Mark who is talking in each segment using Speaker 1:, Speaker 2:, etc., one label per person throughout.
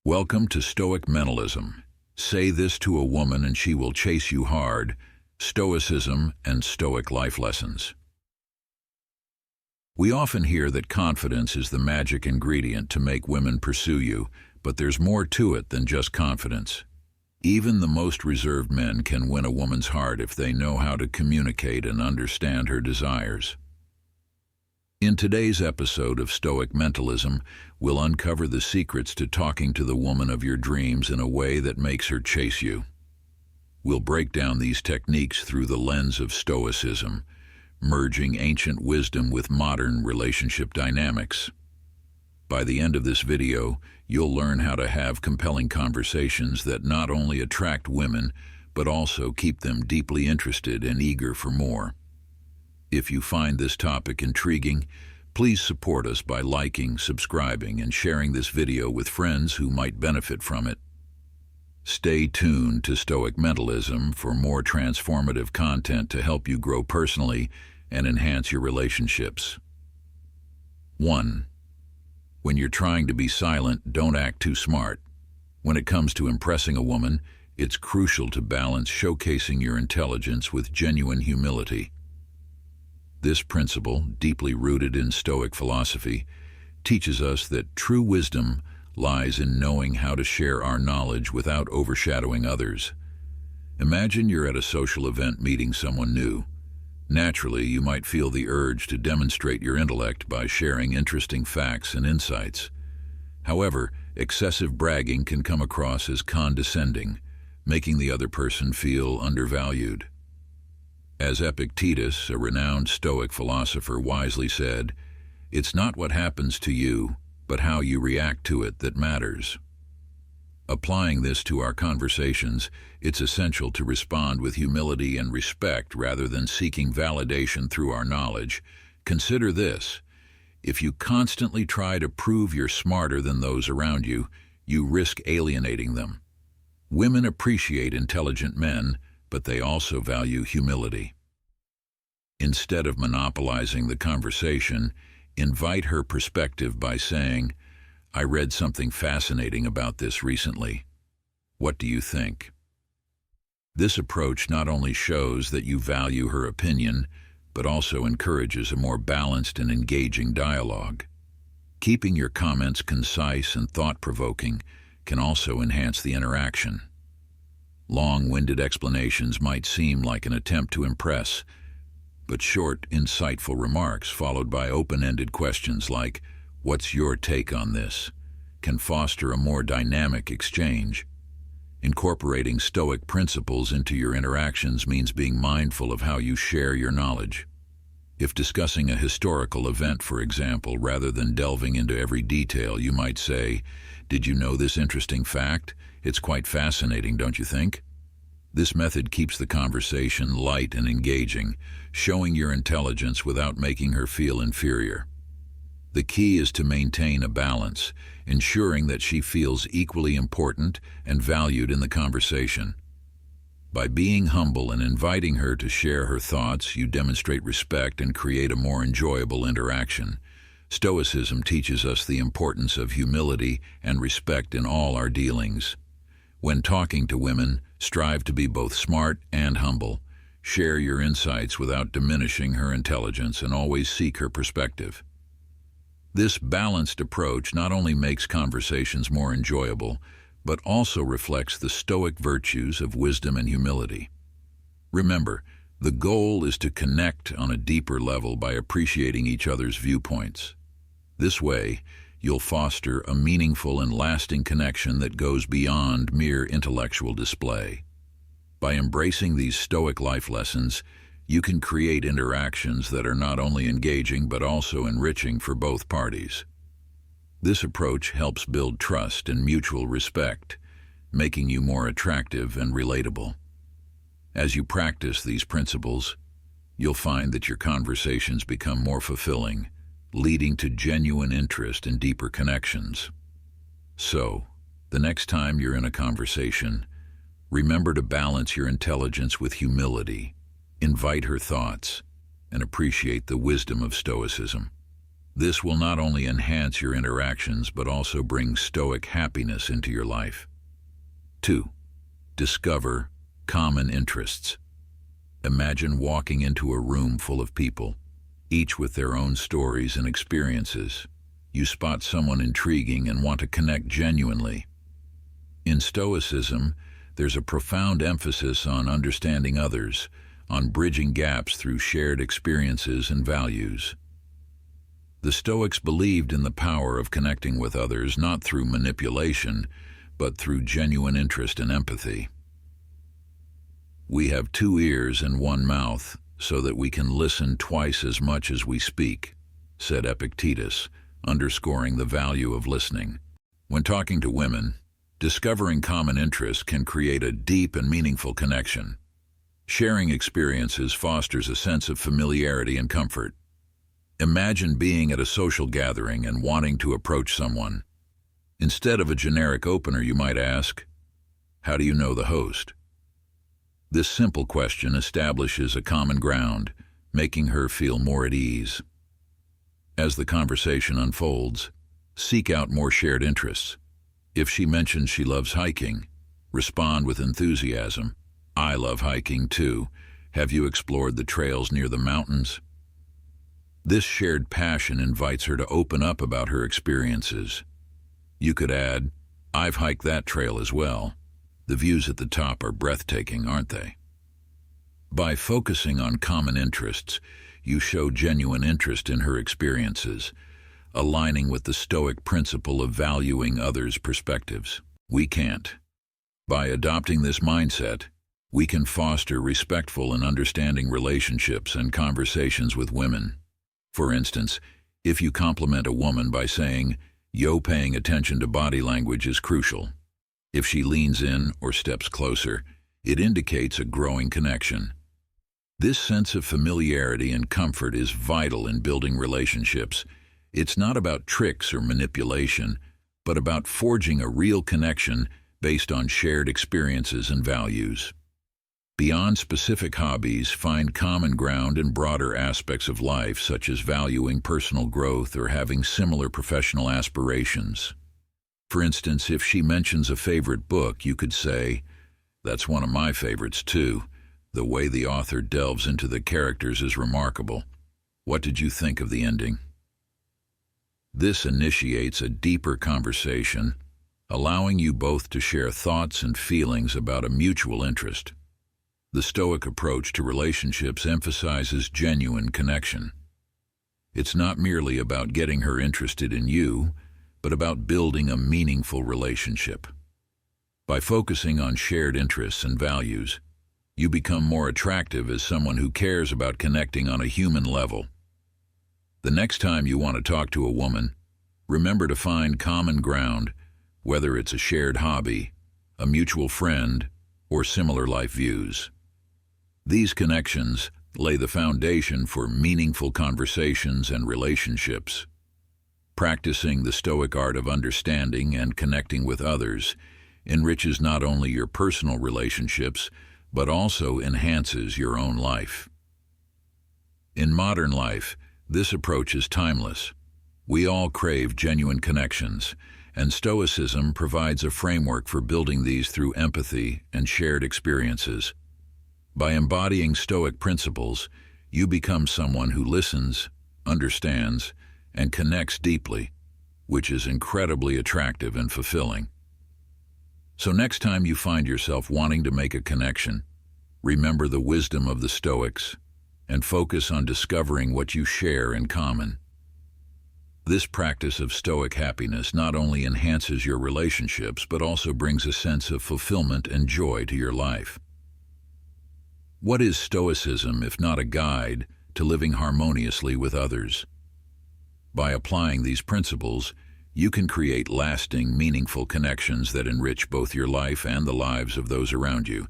Speaker 1: Welcome to Stoic Mentalism. Say this to a woman and she will chase you hard. Stoicism and Stoic life lessons. We often hear that confidence is the magic ingredient to make women pursue you, but there's more to it than just confidence. Even the most reserved men can win a woman's heart if they know how to communicate and understand her desires. In today's episode of Stoic Mentalism, we'll uncover the secrets to talking to the woman of your dreams in a way that makes her chase you. We'll break down these techniques through the lens of Stoicism, merging ancient wisdom with modern relationship dynamics. By the end of this video, you'll learn how to have compelling conversations that not only attract women, but also keep them deeply interested and eager for more. If you find this topic intriguing, please support us by liking, subscribing, and sharing this video with friends who might benefit from it. Stay tuned to Stoic Mentalism for more transformative content to help you grow personally and enhance your relationships. 1. When you're trying to be silent, don't act too smart. When it comes to impressing a woman, it's crucial to balance showcasing your intelligence with genuine humility. This principle, deeply rooted in Stoic philosophy, teaches us that true wisdom lies in knowing how to share our knowledge without overshadowing others. Imagine you're at a social event meeting someone new. Naturally, you might feel the urge to demonstrate your intellect by sharing interesting facts and insights. However, excessive bragging can come across as condescending, making the other person feel undervalued. As Epictetus, a renowned Stoic philosopher, wisely said, "It's not what happens to you, but how you react to it that matters." Applying this to our conversations, it's essential to respond with humility and respect rather than seeking validation through our knowledge. Consider this: if you constantly try to prove you're smarter than those around you, you risk alienating them. Women appreciate intelligent men, but they also value humility. Instead of monopolizing the conversation, invite her perspective by saying, "I read something fascinating about this recently. What do you think?" This approach not only shows that you value her opinion, but also encourages a more balanced and engaging dialogue. Keeping your comments concise and thought-provoking can also enhance the interaction. Long-winded explanations might seem like an attempt to impress, but short, insightful remarks followed by open-ended questions like, "What's your take on this?" can foster a more dynamic exchange. Incorporating Stoic principles into your interactions means being mindful of how you share your knowledge. If discussing a historical event, for example, rather than delving into every detail, you might say, "Did you know this interesting fact? It's quite fascinating, don't you think?" This method keeps the conversation light and engaging, showing your intelligence without making her feel inferior. The key is to maintain a balance, ensuring that she feels equally important and valued in the conversation. By being humble and inviting her to share her thoughts, you demonstrate respect and create a more enjoyable interaction. Stoicism teaches us the importance of humility and respect in all our dealings. When talking to women, strive to be both smart and humble. Share your insights without diminishing her intelligence and always seek her perspective. This balanced approach not only makes conversations more enjoyable, but also reflects the Stoic virtues of wisdom and humility. Remember, the goal is to connect on a deeper level by appreciating each other's viewpoints. This way, you'll foster a meaningful and lasting connection that goes beyond mere intellectual display. By embracing these Stoic life lessons, you can create interactions that are not only engaging but also enriching for both parties. This approach helps build trust and mutual respect, making you more attractive and relatable. As you practice these principles, you'll find that your conversations become more fulfilling, leading to genuine interest and deeper connections. So, the next time you're in a conversation, remember to balance your intelligence with humility, invite her thoughts, and appreciate the wisdom of Stoicism. This will not only enhance your interactions but also bring Stoic happiness into your life. 2. Discover common interests. Imagine walking into a room full of people, each with their own stories and experiences. You spot someone intriguing and want to connect genuinely. In Stoicism, there's a profound emphasis on understanding others, on bridging gaps through shared experiences and values. The Stoics believed in the power of connecting with others not through manipulation, but through genuine interest and empathy. We have 2 ears and 1 mouth, so that we can listen twice as much as we speak, said Epictetus, underscoring the value of listening. When talking to women, discovering common interests can create a deep and meaningful connection. Sharing experiences fosters a sense of familiarity and comfort. Imagine being at a social gathering and wanting to approach someone. Instead of a generic opener, you might ask, "How do you know the host?" This simple question establishes a common ground, making her feel more at ease. As the conversation unfolds, seek out more shared interests. If she mentions she loves hiking, respond with enthusiasm. "I love hiking too. Have you explored the trails near the mountains?" This shared passion invites her to open up about her experiences. You could add, "I've hiked that trail as well. The views at the top are breathtaking, aren't they?" By focusing on common interests, you show genuine interest in her experiences, aligning with the Stoic principle of valuing others' perspectives. We can't. By adopting this mindset, we can foster respectful and understanding relationships and conversations with women. For instance, if you compliment a woman by saying, "Yo, paying attention to body language is crucial." If she leans in or steps closer, it indicates a growing connection. This sense of familiarity and comfort is vital in building relationships. It's not about tricks or manipulation, but about forging a real connection based on shared experiences and values. Beyond specific hobbies, find common ground in broader aspects of life, such as valuing personal growth or having similar professional aspirations. For instance, if she mentions a favorite book, you could say, "That's one of my favorites too. The way the author delves into the characters is remarkable. What did you think of the ending?" This initiates a deeper conversation, allowing you both to share thoughts and feelings about a mutual interest. The Stoic approach to relationships emphasizes genuine connection. It's not merely about getting her interested in you, but about building a meaningful relationship. By focusing on shared interests and values, you become more attractive as someone who cares about connecting on a human level. The next time you want to talk to a woman, remember to find common ground, whether it's a shared hobby, a mutual friend, or similar life views. These connections lay the foundation for meaningful conversations and relationships. Practicing the Stoic art of understanding and connecting with others enriches not only your personal relationships, but also enhances your own life. In modern life, this approach is timeless. We all crave genuine connections, and Stoicism provides a framework for building these through empathy and shared experiences. By embodying Stoic principles, you become someone who listens, understands, and connects deeply, which is incredibly attractive and fulfilling. So next time you find yourself wanting to make a connection, remember the wisdom of the Stoics and focus on discovering what you share in common. This practice of Stoic happiness not only enhances your relationships but also brings a sense of fulfillment and joy to your life. What is Stoicism if not a guide to living harmoniously with others? By applying these principles, you can create lasting, meaningful connections that enrich both your life and the lives of those around you.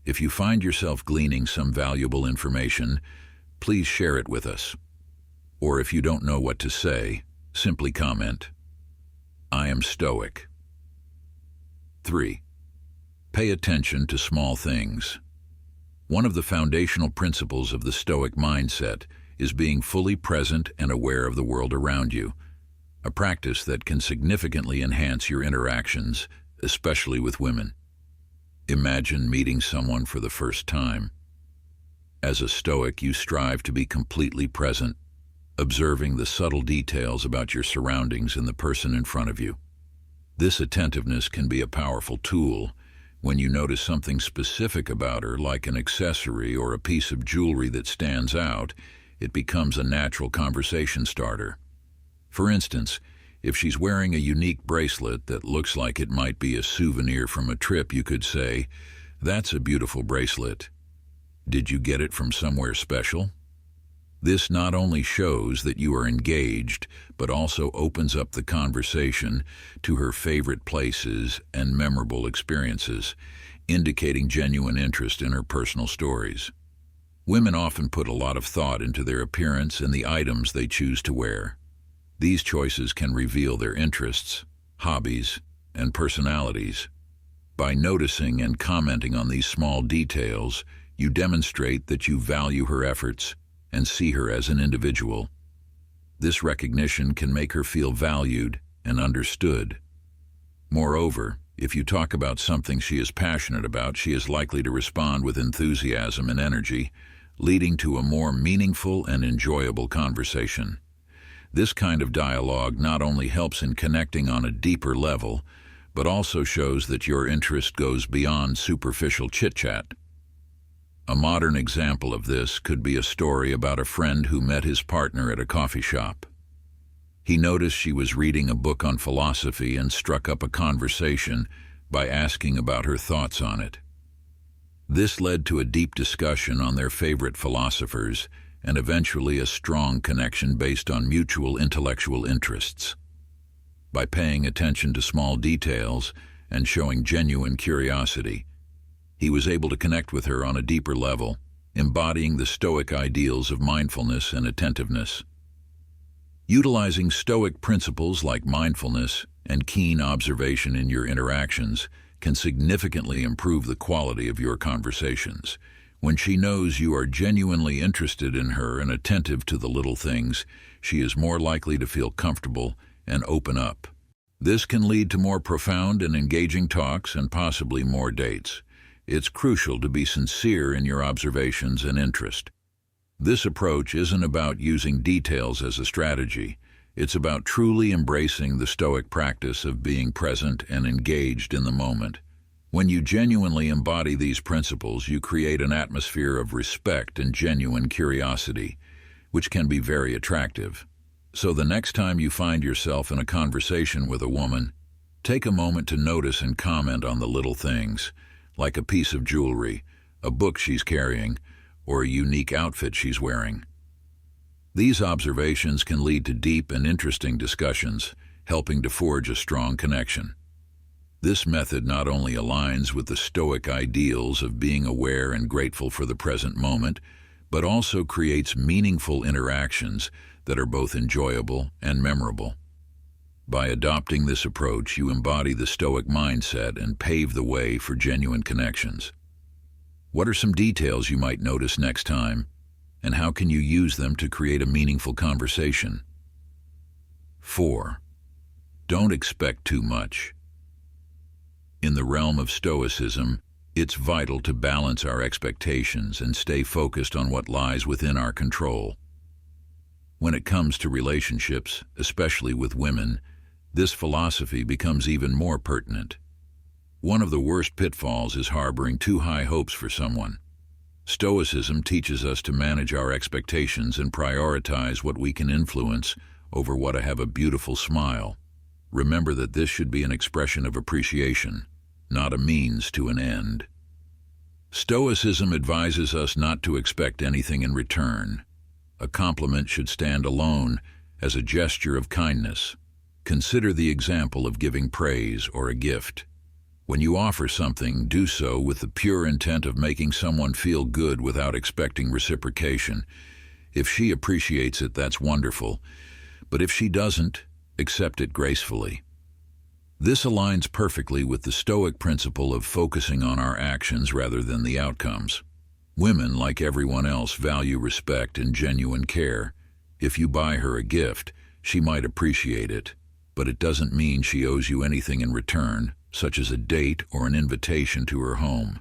Speaker 1: If you find yourself gleaning some valuable information, please share it with us. Or if you don't know what to say, simply comment, "I am Stoic." 3. Pay attention to small things. One of the foundational principles of the Stoic mindset is being fully present and aware of the world around you, a practice that can significantly enhance your interactions, especially with women. Imagine meeting someone for the first time. As a Stoic, you strive to be completely present, observing the subtle details about your surroundings and the person in front of you. This attentiveness can be a powerful tool. When you notice something specific about her, like an accessory or a piece of jewelry that stands out, it becomes a natural conversation starter. For instance, if she's wearing a unique bracelet that looks like it might be a souvenir from a trip, you could say, "That's a beautiful bracelet. Did you get it from somewhere special?" This not only shows that you are engaged, but also opens up the conversation to her favorite places and memorable experiences, indicating genuine interest in her personal stories. Women often put a lot of thought into their appearance and the items they choose to wear. These choices can reveal their interests, hobbies, and personalities. By noticing and commenting on these small details, you demonstrate that you value her efforts and see her as an individual. This recognition can make her feel valued and understood. Moreover, if you talk about something she is passionate about, she is likely to respond with enthusiasm and energy, leading to a more meaningful and enjoyable conversation. This kind of dialogue not only helps in connecting on a deeper level, but also shows that your interest goes beyond superficial chit-chat. A modern example of this could be a story about a friend who met his partner at a coffee shop. He noticed she was reading a book on philosophy and struck up a conversation by asking about her thoughts on it. This led to a deep discussion on their favorite philosophers and eventually a strong connection based on mutual intellectual interests. By paying attention to small details and showing genuine curiosity, he was able to connect with her on a deeper level, embodying the Stoic ideals of mindfulness and attentiveness. Utilizing Stoic principles like mindfulness and keen observation in your interactions can significantly improve the quality of your conversations. When she knows you are genuinely interested in her and attentive to the little things, she is more likely to feel comfortable and open up. This can lead to more profound and engaging talks and possibly more dates. It's crucial to be sincere in your observations and interest. This approach isn't about using details as a strategy. It's about truly embracing the Stoic practice of being present and engaged in the moment. When you genuinely embody these principles, you create an atmosphere of respect and genuine curiosity, which can be very attractive. So the next time you find yourself in a conversation with a woman, take a moment to notice and comment on the little things, like a piece of jewelry, a book she's carrying, or a unique outfit she's wearing. These observations can lead to deep and interesting discussions, helping to forge a strong connection. This method not only aligns with the Stoic ideals of being aware and grateful for the present moment, but also creates meaningful interactions that are both enjoyable and memorable. By adopting this approach, you embody the Stoic mindset and pave the way for genuine connections. What are some details you might notice next time, and how can you use them to create a meaningful conversation? 4. Don't expect too much. In the realm of Stoicism, it's vital to balance our expectations and stay focused on what lies within our control. When it comes to relationships, especially with women, this philosophy becomes even more pertinent. One of the worst pitfalls is harboring too high hopes for someone. Stoicism teaches us to manage our expectations and prioritize what we can influence over what have a beautiful smile. Remember that this should be an expression of appreciation, not a means to an end. Stoicism advises us not to expect anything in return. A compliment should stand alone as a gesture of kindness. Consider the example of giving praise or a gift. When you offer something, do so with the pure intent of making someone feel good without expecting reciprocation. If she appreciates it, that's wonderful. But if she doesn't, accept it gracefully. This aligns perfectly with the Stoic principle of focusing on our actions rather than the outcomes. Women, like everyone else, value respect and genuine care. If you buy her a gift, she might appreciate it, but it doesn't mean she owes you anything in return, such as a date or an invitation to her home.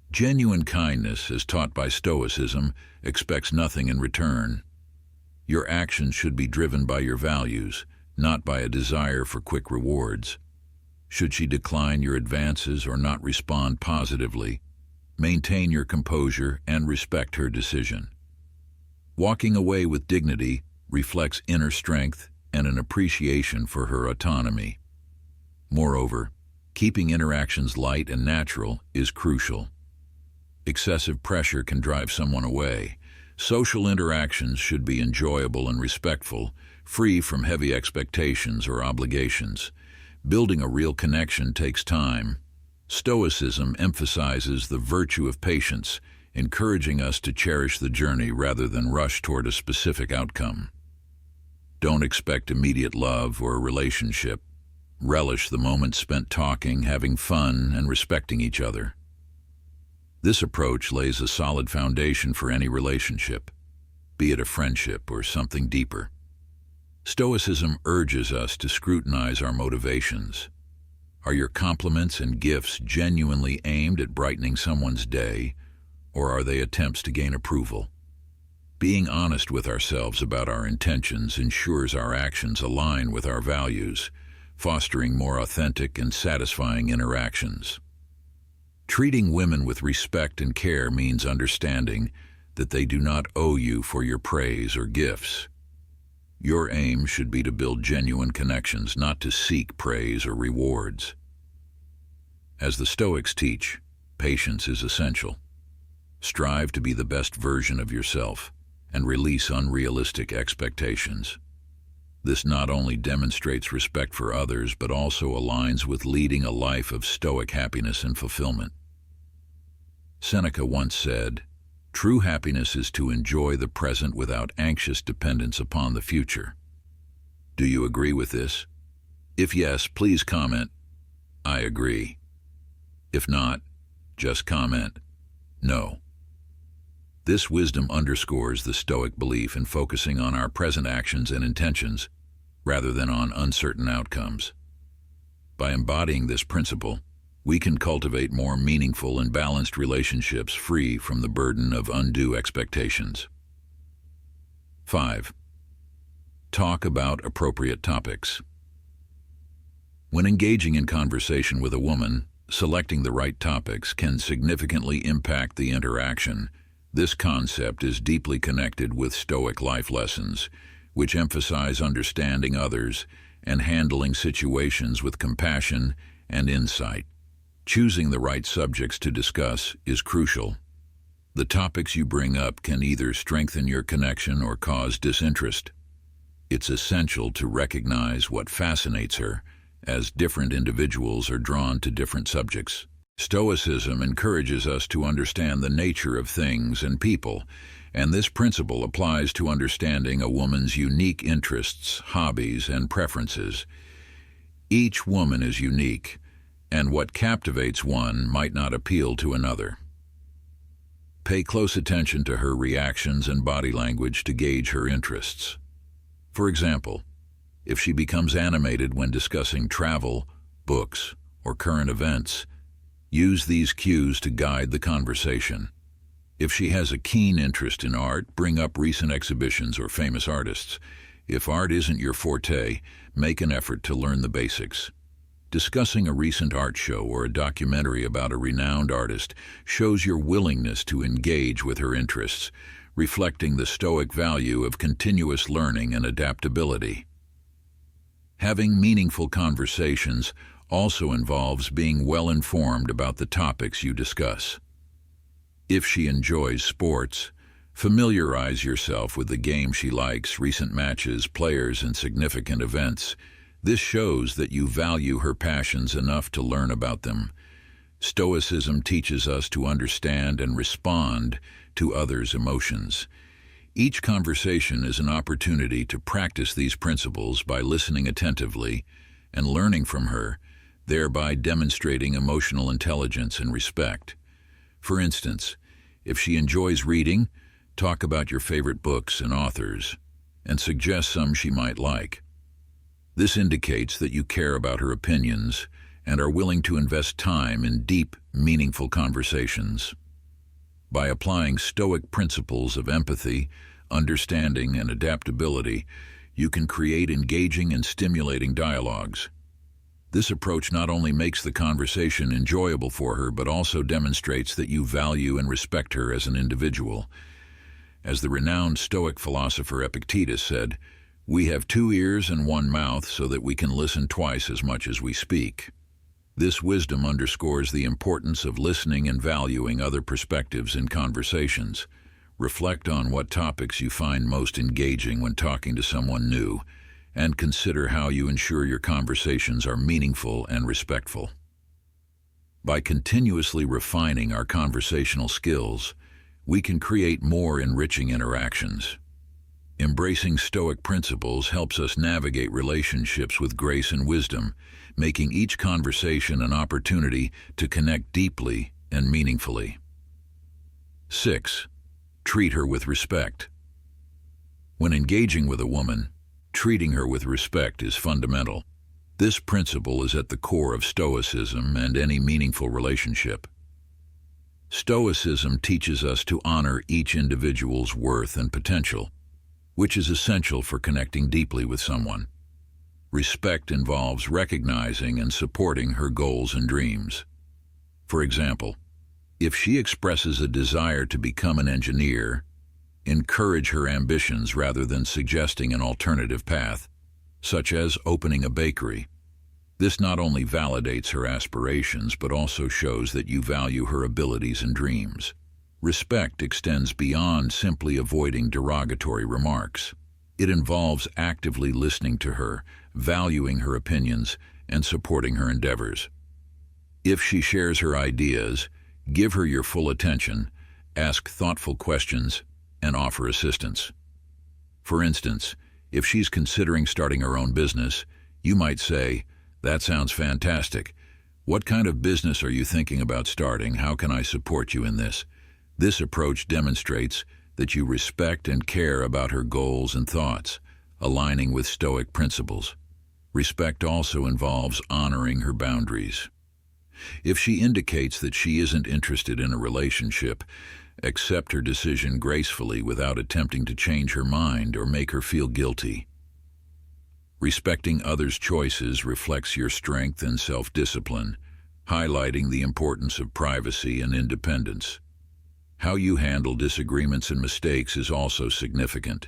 Speaker 1: Genuine kindness, as taught by Stoicism, expects nothing in return. Your actions should be driven by your values, not by a desire for quick rewards. Should she decline your advances or not respond positively, maintain your composure and respect her decision. Walking away with dignity reflects inner strength and an appreciation for her autonomy. Moreover, keeping interactions light and natural is crucial. Excessive pressure can drive someone away. Social interactions should be enjoyable and respectful, free from heavy expectations or obligations. Building a real connection takes time. Stoicism emphasizes the virtue of patience, encouraging us to cherish the journey rather than rush toward a specific outcome. Don't expect immediate love or a relationship. Relish the moments spent talking, having fun, and respecting each other. This approach lays a solid foundation for any relationship, be it a friendship or something deeper. Stoicism urges us to scrutinize our motivations. Are your compliments and gifts genuinely aimed at brightening someone's day, or are they attempts to gain approval? Being honest with ourselves about our intentions ensures our actions align with our values, fostering more authentic and satisfying interactions. Treating women with respect and care means understanding that they do not owe you for your praise or gifts. Your aim should be to build genuine connections, not to seek praise or rewards. As the Stoics teach, patience is essential. Strive to be the best version of yourself and release unrealistic expectations. This not only demonstrates respect for others, but also aligns with leading a life of stoic happiness and fulfillment. Seneca once said, "True happiness is to enjoy the present without anxious dependence upon the future." Do you agree with this? If yes, please comment, "I agree." If not, just comment, "No." This wisdom underscores the Stoic belief in focusing on our present actions and intentions, rather than on uncertain outcomes. By embodying this principle, we can cultivate more meaningful and balanced relationships free from the burden of undue expectations. 5. Talk about appropriate topics. When engaging in conversation with a woman, selecting the right topics can significantly impact the interaction. This concept is deeply connected with Stoic life lessons, which emphasize understanding others and handling situations with compassion and insight. Choosing the right subjects to discuss is crucial. The topics you bring up can either strengthen your connection or cause disinterest. It's essential to recognize what fascinates her, as different individuals are drawn to different subjects. Stoicism encourages us to understand the nature of things and people, and this principle applies to understanding a woman's unique interests, hobbies, and preferences. Each woman is unique, and what captivates one might not appeal to another. Pay close attention to her reactions and body language to gauge her interests. For example, if she becomes animated when discussing travel, books, or current events, use these cues to guide the conversation. If she has a keen interest in art, bring up recent exhibitions or famous artists. If art isn't your forte, make an effort to learn the basics. Discussing a recent art show or a documentary about a renowned artist shows your willingness to engage with her interests, reflecting the Stoic value of continuous learning and adaptability. Having meaningful conversations also involves being well-informed about the topics you discuss. If she enjoys sports, familiarize yourself with the game she likes, recent matches, players, and significant events. This shows that you value her passions enough to learn about them. Stoicism teaches us to understand and respond to others' emotions. Each conversation is an opportunity to practice these principles by listening attentively and learning from her, thereby demonstrating emotional intelligence and respect. For instance, If she enjoys reading, talk about your favorite books and authors, and suggest some she might like. This indicates that you care about her opinions and are willing to invest time in deep, meaningful conversations. By applying Stoic principles of empathy, understanding, and adaptability, you can create engaging and stimulating dialogues. This approach not only makes the conversation enjoyable for her, but also demonstrates that you value and respect her as an individual. As the renowned Stoic philosopher Epictetus said, "We have 2 ears and 1 mouth so that we can listen twice as much as we speak." This wisdom underscores the importance of listening and valuing other perspectives in conversations. Reflect on what topics you find most engaging when talking to someone new, and consider how you ensure your conversations are meaningful and respectful. By continuously refining our conversational skills, we can create more enriching interactions. Embracing Stoic principles helps us navigate relationships with grace and wisdom, making each conversation an opportunity to connect deeply and meaningfully. 6. Treat her with respect. When engaging with a woman, treating her with respect is fundamental. This principle is at the core of Stoicism and any meaningful relationship. Stoicism teaches us to honor each individual's worth and potential, which is essential for connecting deeply with someone. Respect involves recognizing and supporting her goals and dreams. For example, if she expresses a desire to become an engineer, encourage her ambitions rather than suggesting an alternative path, such as opening a bakery. This not only validates her aspirations, but also shows that you value her abilities and dreams. Respect extends beyond simply avoiding derogatory remarks. It involves actively listening to her, valuing her opinions, and supporting her endeavors. If she shares her ideas, give her your full attention, ask thoughtful questions, and offer assistance. For instance, if she's considering starting her own business, you might say, "That sounds fantastic. What kind of business are you thinking about starting? How can I support you in this?" This approach demonstrates that you respect and care about her goals and thoughts, aligning with Stoic principles. Respect also involves honoring her boundaries. If she indicates that she isn't interested in a relationship, accept her decision gracefully without attempting to change her mind or make her feel guilty. Respecting others' choices reflects your strength and self-discipline, highlighting the importance of privacy and independence. How you handle disagreements and mistakes is also significant.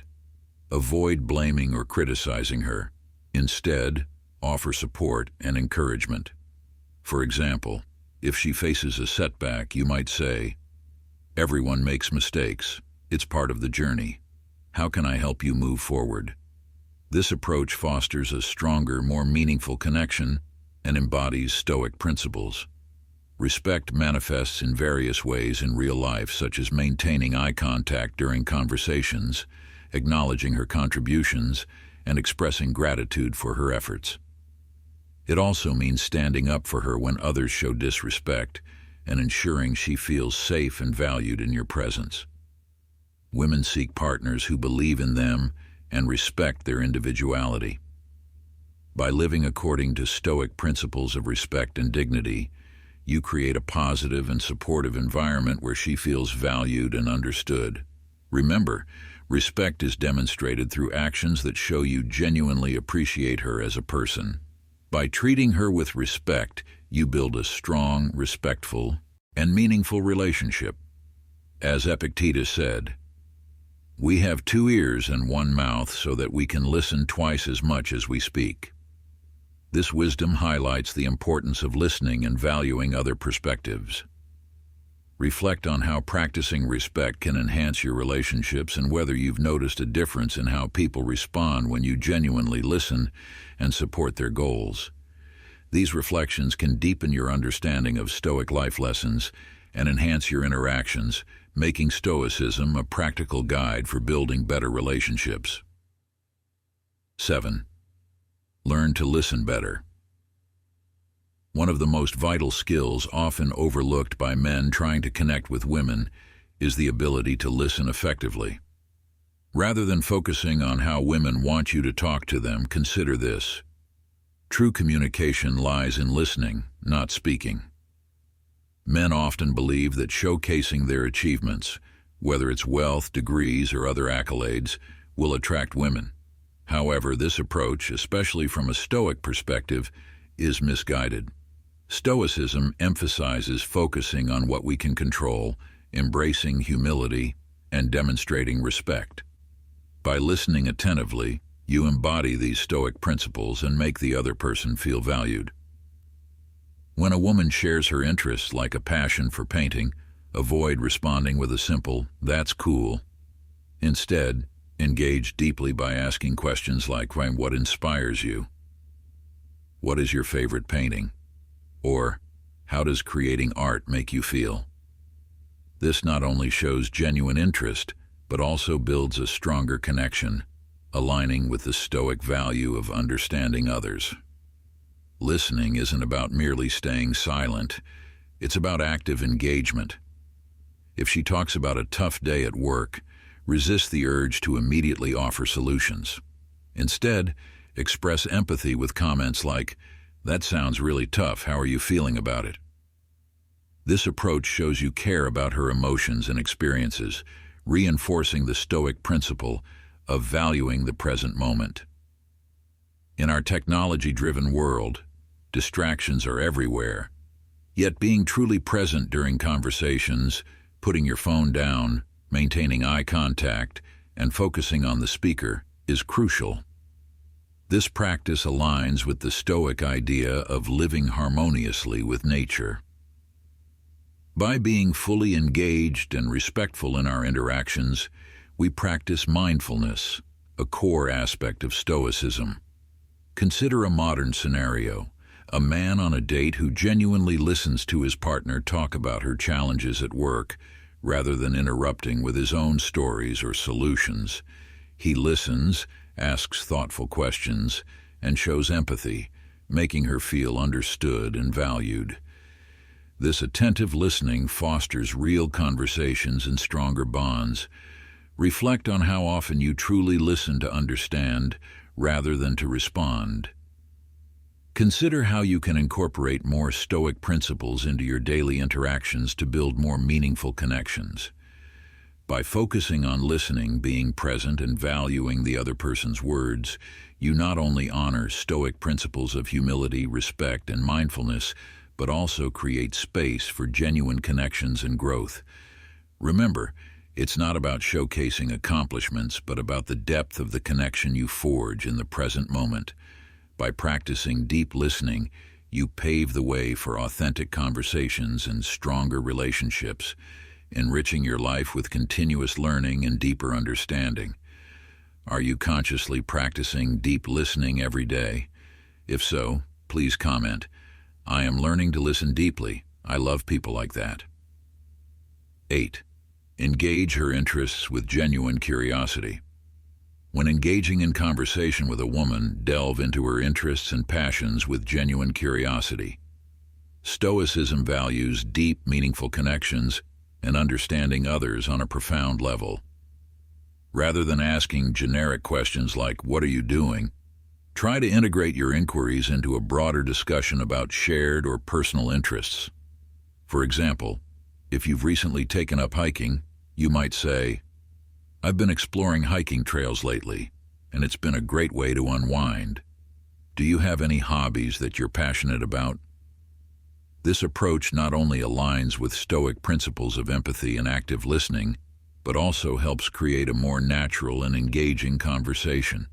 Speaker 1: Avoid blaming or criticizing her. Instead, offer support and encouragement. For example, if she faces a setback, you might say, "Everyone makes mistakes. It's part of the journey. How can I help you move forward?" This approach fosters a stronger, more meaningful connection and embodies Stoic principles. Respect manifests in various ways in real life, such as maintaining eye contact during conversations, acknowledging her contributions, and expressing gratitude for her efforts. It also means standing up for her when others show disrespect and ensuring she feels safe and valued in your presence. Women seek partners who believe in them and respect their individuality. By living according to Stoic principles of respect and dignity, you create a positive and supportive environment where she feels valued and understood. Remember, respect is demonstrated through actions that show you genuinely appreciate her as a person. By treating her with respect, you build a strong, respectful, and meaningful relationship. As Epictetus said, "We have 2 ears and 1 mouth so that we can listen twice as much as we speak." This wisdom highlights the importance of listening and valuing other perspectives. Reflect on how practicing respect can enhance your relationships and whether you've noticed a difference in how people respond when you genuinely listen and support their goals. These reflections can deepen your understanding of Stoic life lessons and enhance your interactions, making Stoicism a practical guide for building better relationships. 7. Learn to listen better. One of the most vital skills often overlooked by men trying to connect with women is the ability to listen effectively. Rather than focusing on how women want you to talk to them, consider this. True communication lies in listening, not speaking. Men often believe that showcasing their achievements, whether it's wealth, degrees, or other accolades, will attract women. However, this approach, especially from a Stoic perspective, is misguided. Stoicism emphasizes focusing on what we can control, embracing humility, and demonstrating respect. By listening attentively, you embody these Stoic principles and make the other person feel valued. When a woman shares her interests, like a passion for painting, avoid responding with a simple, "That's cool." Instead, engage deeply by asking questions like, "What inspires you?" "What is your favorite painting?" Or, "How does creating art make you feel?" This not only shows genuine interest, but also builds a stronger connection, aligning with the Stoic value of understanding others. Listening isn't about merely staying silent, it's about active engagement. If she talks about a tough day at work, resist the urge to immediately offer solutions. Instead, express empathy with comments like, "That sounds really tough, how are you feeling about it?" This approach shows you care about her emotions and experiences, reinforcing the Stoic principle of valuing the present moment. In our technology-driven world, distractions are everywhere. Yet being truly present during conversations, putting your phone down, maintaining eye contact, and focusing on the speaker is crucial. This practice aligns with the Stoic idea of living harmoniously with nature. By being fully engaged and respectful in our interactions, we practice mindfulness, a core aspect of Stoicism. Consider a modern scenario, a man on a date who genuinely listens to his partner talk about her challenges at work, rather than interrupting with his own stories or solutions. He listens, asks thoughtful questions, and shows empathy, making her feel understood and valued. This attentive listening fosters real conversations and stronger bonds. Reflect on how often you truly listen to understand rather than to respond. Consider how you can incorporate more Stoic principles into your daily interactions to build more meaningful connections. By focusing on listening, being present, and valuing the other person's words, you not only honor Stoic principles of humility, respect, and mindfulness, but also create space for genuine connections and growth. Remember, it's not about showcasing accomplishments, but about the depth of the connection you forge in the present moment. By practicing deep listening, you pave the way for authentic conversations and stronger relationships, enriching your life with continuous learning and deeper understanding. Are you consciously practicing deep listening every day? If so, please comment. I am learning to listen deeply. I love people like that. 8. Engage her interests with genuine curiosity. When engaging in conversation with a woman, delve into her interests and passions with genuine curiosity. Stoicism values deep, meaningful connections and understanding others on a profound level. Rather than asking generic questions like, "What are you doing?" try to integrate your inquiries into a broader discussion about shared or personal interests. For example, if you've recently taken up hiking, you might say, "I've been exploring hiking trails lately, and it's been a great way to unwind. Do you have any hobbies that you're passionate about?" This approach not only aligns with Stoic principles of empathy and active listening, but also helps create a more natural and engaging conversation.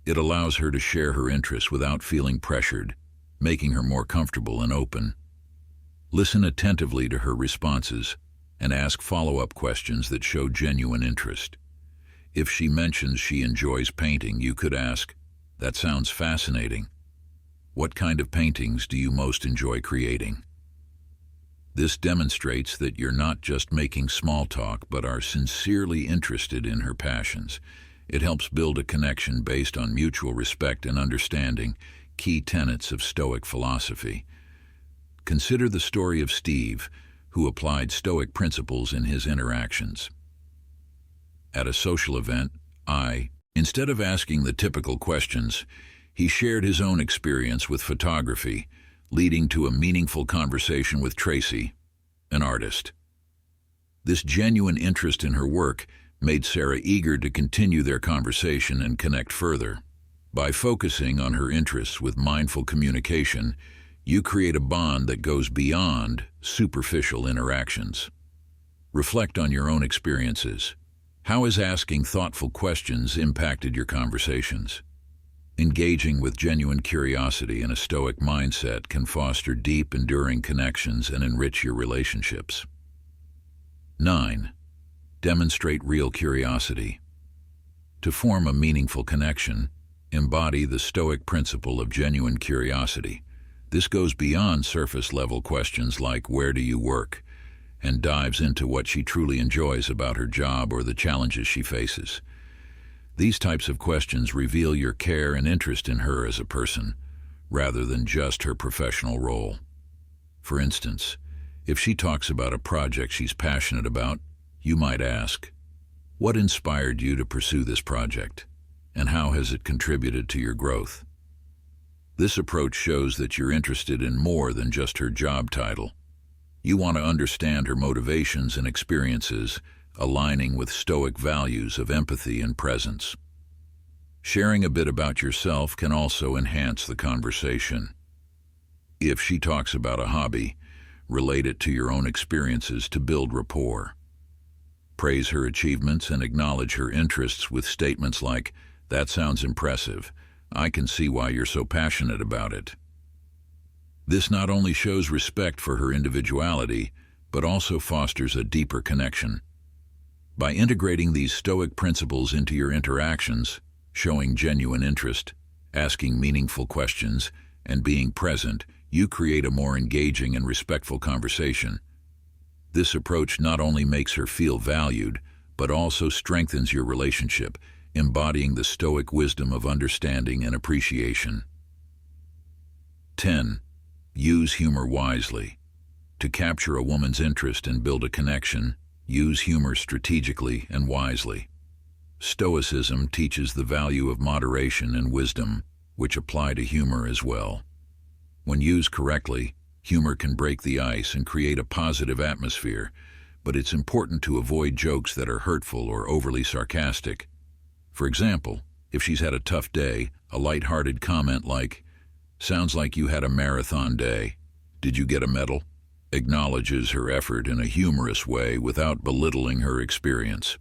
Speaker 1: It allows her to share her interests without feeling pressured, making her more comfortable and open. Listen attentively to her responses and ask follow-up questions that show genuine interest. If she mentions she enjoys painting, you could ask, "That sounds fascinating. What kind of paintings do you most enjoy creating?" This demonstrates that you're not just making small talk, but are sincerely interested in her passions. It helps build a connection based on mutual respect and understanding, key tenets of Stoic philosophy. Consider the story of Steve, who applied Stoic principles in his interactions. At a social event, instead of asking the typical questions, he shared his own experience with photography, leading to a meaningful conversation with Tracy, an artist. This genuine interest in her work made Sarah eager to continue their conversation and connect further. By focusing on her interests with mindful communication, you create a bond that goes beyond superficial interactions. Reflect on your own experiences. How has asking thoughtful questions impacted your conversations? Engaging with genuine curiosity and a Stoic mindset can foster deep, enduring connections and enrich your relationships. 9. Demonstrate real curiosity. To form a meaningful connection, embody the Stoic principle of genuine curiosity. This goes beyond surface-level questions like "where do you work?" and dives into what she truly enjoys about her job or the challenges she faces. These types of questions reveal your care and interest in her as a person, rather than just her professional role. For instance, if she talks about a project she's passionate about, you might ask, "What inspired you to pursue this project, and how has it contributed to your growth?" This approach shows that you're interested in more than just her job title. You want to understand her motivations and experiences, aligning with Stoic values of empathy and presence. Sharing a bit about yourself can also enhance the conversation. If she talks about a hobby, relate it to your own experiences to build rapport. Praise her achievements and acknowledge her interests with statements like, "That sounds impressive. I can see why you're so passionate about it." This not only shows respect for her individuality, but also fosters a deeper connection. By integrating these Stoic principles into your interactions, showing genuine interest, asking meaningful questions, and being present, you create a more engaging and respectful conversation. This approach not only makes her feel valued, but also strengthens your relationship, embodying the Stoic wisdom of understanding and appreciation. 10. Use humor wisely. To capture a woman's interest and build a connection, use humor strategically and wisely. Stoicism teaches the value of moderation and wisdom, which apply to humor as well. When used correctly, humor can break the ice and create a positive atmosphere, but it's important to avoid jokes that are hurtful or overly sarcastic. For example, if she's had a tough day, a light-hearted comment like, "Sounds like you had a marathon day. Did you get a medal?" acknowledges her effort in a humorous way without belittling her experience.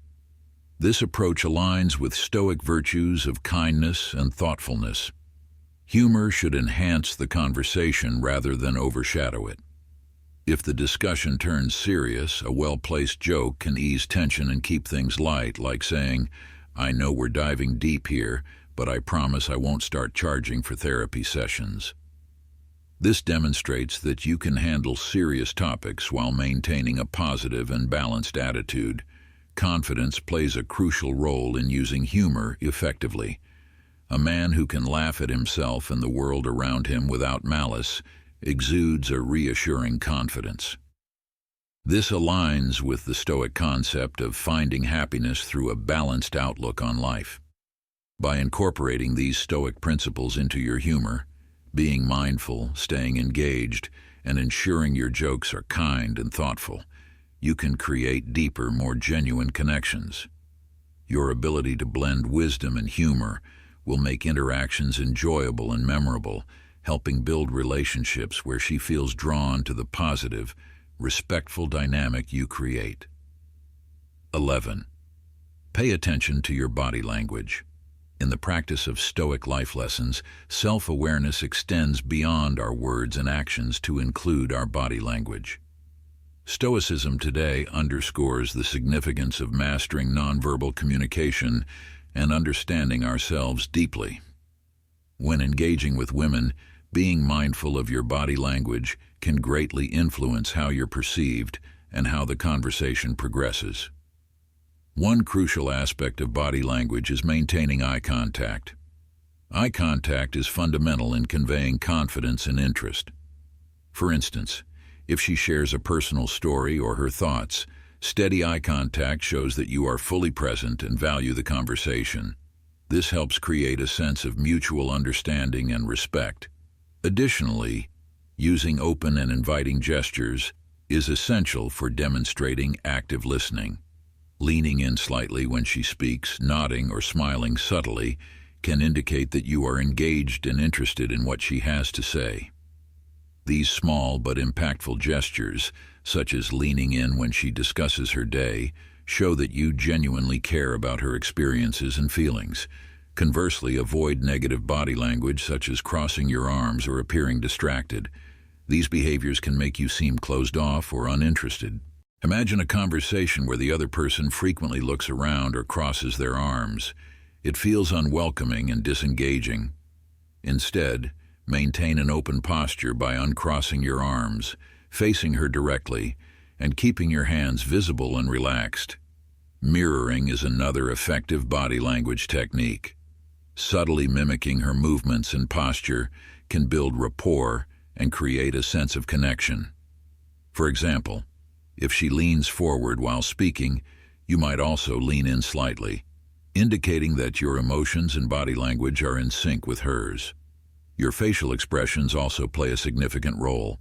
Speaker 1: This approach aligns with Stoic virtues of kindness and thoughtfulness. Humor should enhance the conversation rather than overshadow it. If the discussion turns serious, a well-placed joke can ease tension and keep things light, like saying, "I know we're diving deep here, but I promise I won't start charging for therapy sessions." This demonstrates that you can handle serious topics while maintaining a positive and balanced attitude. Confidence plays a crucial role in using humor effectively. A man who can laugh at himself and the world around him without malice exudes a reassuring confidence. This aligns with the Stoic concept of finding happiness through a balanced outlook on life. By incorporating these Stoic principles into your humor, being mindful, staying engaged, and ensuring your jokes are kind and thoughtful, you can create deeper, more genuine connections. Your ability to blend wisdom and humor will make interactions enjoyable and memorable, helping build relationships where she feels drawn to the positive, respectful dynamic you create. 11. Pay attention to your body language. In the practice of Stoic life lessons, self-awareness extends beyond our words and actions to include our body language. Stoicism today underscores the significance of mastering nonverbal communication and understanding ourselves deeply. When engaging with women, being mindful of your body language can greatly influence how you're perceived and how the conversation progresses. One crucial aspect of body language is maintaining eye contact. Eye contact is fundamental in conveying confidence and interest. For instance, If she shares a personal story or her thoughts, steady eye contact shows that you are fully present and value the conversation. This helps create a sense of mutual understanding and respect. Additionally, using open and inviting gestures is essential for demonstrating active listening. Leaning in slightly when she speaks, nodding or smiling subtly, can indicate that you are engaged and interested in what she has to say. These small but impactful gestures, such as leaning in when she discusses her day, show that you genuinely care about her experiences and feelings. Conversely, avoid negative body language such as crossing your arms or appearing distracted. These behaviors can make you seem closed off or uninterested. Imagine a conversation where the other person frequently looks around or crosses their arms. It feels unwelcoming and disengaging. Instead, maintain an open posture by uncrossing your arms, facing her directly, and keeping your hands visible and relaxed. Mirroring is another effective body language technique. Subtly mimicking her movements and posture can build rapport and create a sense of connection. For example, if she leans forward while speaking, you might also lean in slightly, indicating that your emotions and body language are in sync with hers. Your facial expressions also play a significant role.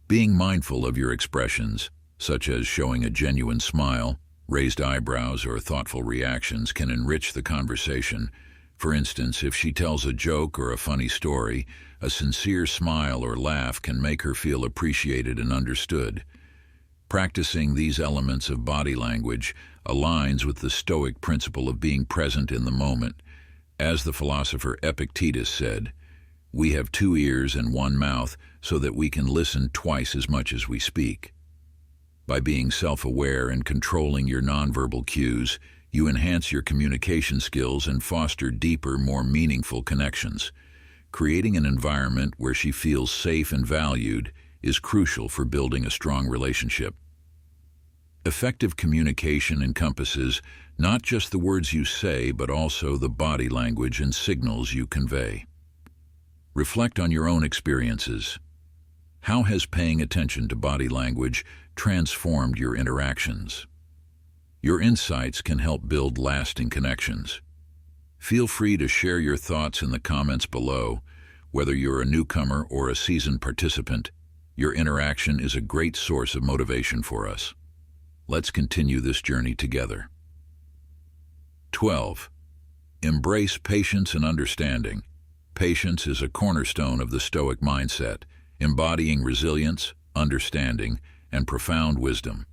Speaker 1: Being mindful of your expressions, such as showing a genuine smile, raised eyebrows, or thoughtful reactions, can enrich the conversation. For instance, if she tells a joke or a funny story, a sincere smile or laugh can make her feel appreciated and understood. Practicing these elements of body language aligns with the Stoic principle of being present in the moment. As the philosopher Epictetus said, "We have 2 ears and 1 mouth so that we can listen twice as much as we speak." By being self-aware and controlling your nonverbal cues, you enhance your communication skills and foster deeper, more meaningful connections. Creating an environment where she feels safe and valued is crucial for building a strong relationship. Effective communication encompasses not just the words you say, but also the body language and signals you convey. Reflect on your own experiences. How has paying attention to body language transformed your interactions? Your insights can help build lasting connections. Feel free to share your thoughts in the comments below. Whether you're a newcomer or a seasoned participant, your interaction is a great source of motivation for us. Let's continue this journey together. 12. Embrace patience and understanding. Patience is a cornerstone of the Stoic mindset, embodying resilience, understanding, and profound wisdom.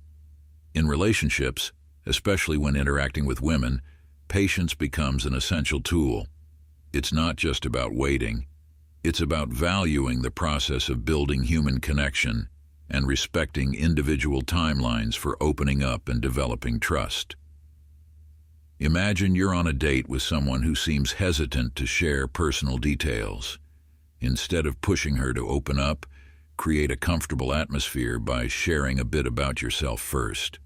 Speaker 1: In relationships, especially when interacting with women, patience becomes an essential tool. It's not just about waiting. It's about valuing the process of building human connection and respecting individual timelines for opening up and developing trust. Imagine you're on a date with someone who seems hesitant to share personal details. Instead of pushing her to open up, create a comfortable atmosphere by sharing a bit about yourself first.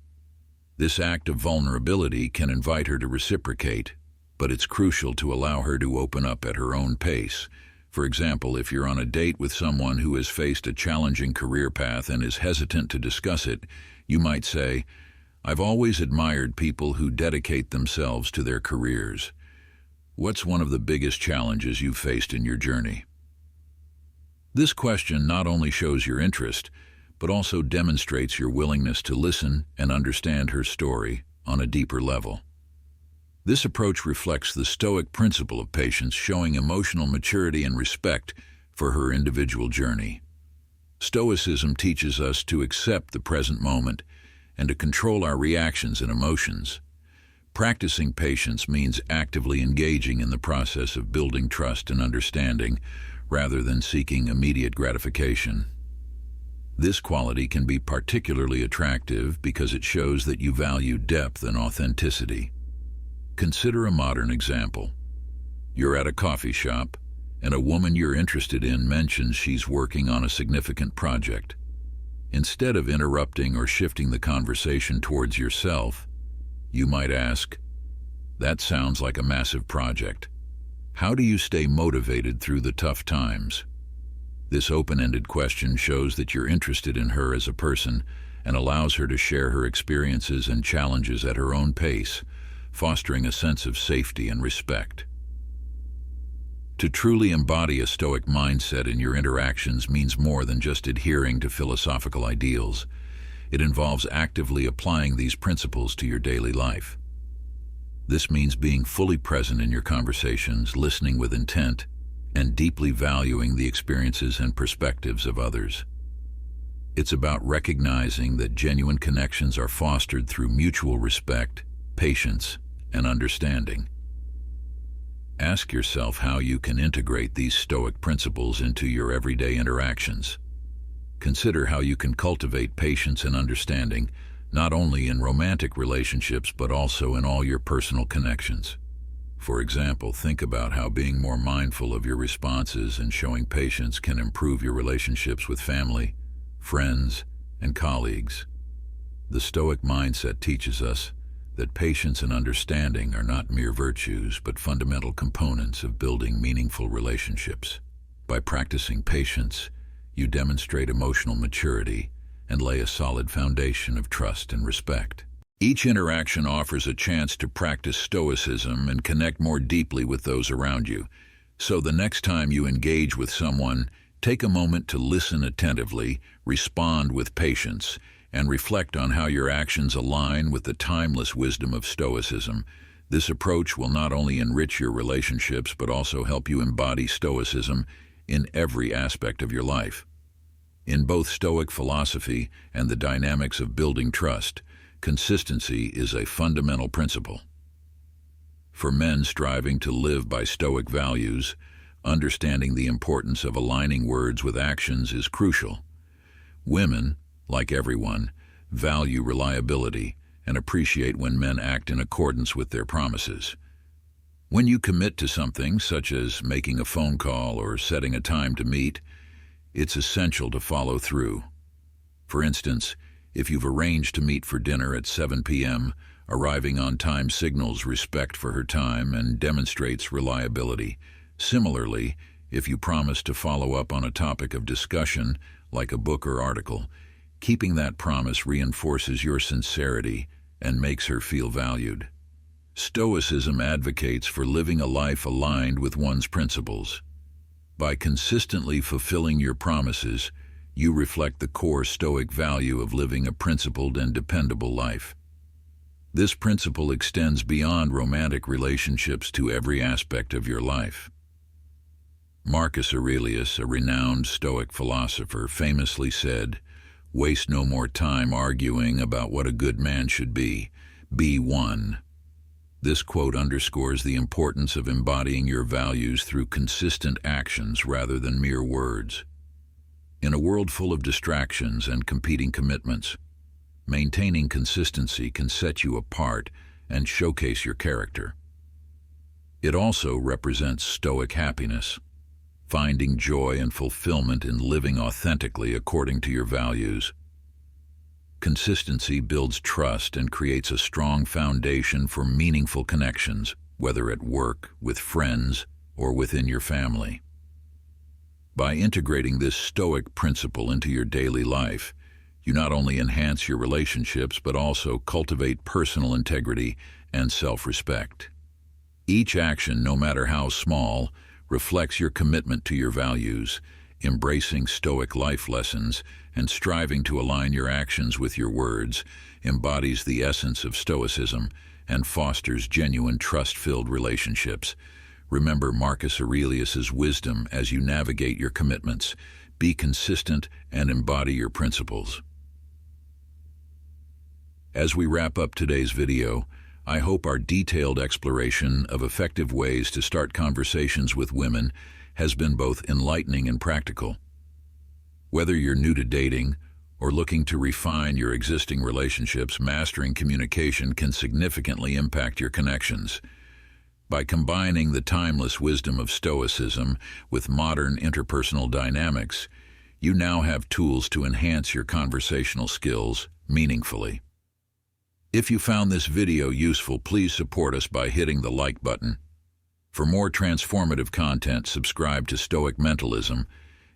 Speaker 1: This act of vulnerability can invite her to reciprocate, but it's crucial to allow her to open up at her own pace. For example, if you're on a date with someone who has faced a challenging career path and is hesitant to discuss it, you might say, "I've always admired people who dedicate themselves to their careers. What's one of the biggest challenges you've faced in your journey?" This question not only shows your interest, but also demonstrates your willingness to listen and understand her story on a deeper level. This approach reflects the Stoic principle of patience, showing emotional maturity and respect for her individual journey. Stoicism teaches us to accept the present moment and to control our reactions and emotions. Practicing patience means actively engaging in the process of building trust and understanding, rather than seeking immediate gratification. This quality can be particularly attractive because it shows that you value depth and authenticity. Consider a modern example. You're at a coffee shop, and a woman you're interested in mentions she's working on a significant project. Instead of interrupting or shifting the conversation towards yourself, you might ask, "That sounds like a massive project. How do you stay motivated through the tough times?" This open-ended question shows that you're interested in her as a person and allows her to share her experiences and challenges at her own pace, fostering a sense of safety and respect. To truly embody a Stoic mindset in your interactions means more than just adhering to philosophical ideals. It involves actively applying these principles to your daily life. This means being fully present in your conversations, listening with intent, and deeply valuing the experiences and perspectives of others. It's about recognizing that genuine connections are fostered through mutual respect, patience, and understanding. Ask yourself how you can integrate these Stoic principles into your everyday interactions. Consider how you can cultivate patience and understanding, not only in romantic relationships but also in all your personal connections. For example, think about how being more mindful of your responses and showing patience can improve your relationships with family, friends, and colleagues. The Stoic mindset teaches us that patience and understanding are not mere virtues but fundamental components of building meaningful relationships. By practicing patience, you demonstrate emotional maturity and lay a solid foundation of trust and respect. Each interaction offers a chance to practice Stoicism and connect more deeply with those around you. So the next time you engage with someone, take a moment to listen attentively, respond with patience, and reflect on how your actions align with the timeless wisdom of Stoicism. This approach will not only enrich your relationships but also help you embody Stoicism in every aspect of your life. In both Stoic philosophy and the dynamics of building trust, consistency is a fundamental principle. For men striving to live by Stoic values, understanding the importance of aligning words with actions is crucial. Women, like everyone, value reliability and appreciate when men act in accordance with their promises. When you commit to something, such as making a phone call or setting a time to meet, it's essential to follow through. For instance, if you've arranged to meet for dinner at 7 p.m., arriving on time signals respect for her time and demonstrates reliability. Similarly, if you promise to follow up on a topic of discussion, like a book or article, keeping that promise reinforces your sincerity and makes her feel valued. Stoicism advocates for living a life aligned with one's principles. By consistently fulfilling your promises, you reflect the core Stoic value of living a principled and dependable life. This principle extends beyond romantic relationships to every aspect of your life. Marcus Aurelius, a renowned Stoic philosopher, famously said, "Waste no more time arguing about what a good man should be. Be one." This quote underscores the importance of embodying your values through consistent actions rather than mere words. In a world full of distractions and competing commitments, maintaining consistency can set you apart and showcase your character. It also represents Stoic happiness, finding joy and fulfillment in living authentically according to your values. Consistency builds trust and creates a strong foundation for meaningful connections, whether at work, with friends, or within your family. By integrating this Stoic principle into your daily life, you not only enhance your relationships but also cultivate personal integrity and self-respect. Each action, no matter how small, reflects your commitment to your values. Embracing Stoic life lessons and striving to align your actions with your words embodies the essence of Stoicism and fosters genuine trust-filled relationships. Remember Marcus Aurelius's wisdom as you navigate your commitments. Be consistent and embody your principles. As we wrap up today's video, I hope our detailed exploration of effective ways to start conversations with women has been both enlightening and practical. Whether you're new to dating or looking to refine your existing relationships, mastering communication can significantly impact your connections. By combining the timeless wisdom of Stoicism with modern interpersonal dynamics, you now have tools to enhance your conversational skills meaningfully. If you found this video useful, please support us by hitting the like button. For more transformative content, subscribe to Stoic Mentalism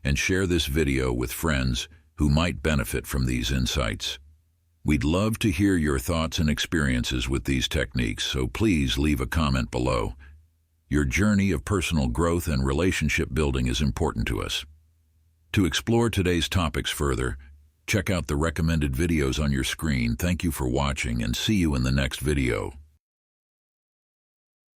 Speaker 1: and share this video with friends who might benefit from these insights. We'd love to hear your thoughts and experiences with these techniques, so please leave a comment below. Your journey of personal growth and relationship building is important to us. To explore today's topics further, check out the recommended videos on your screen. Thank you for watching, and see you in the next video.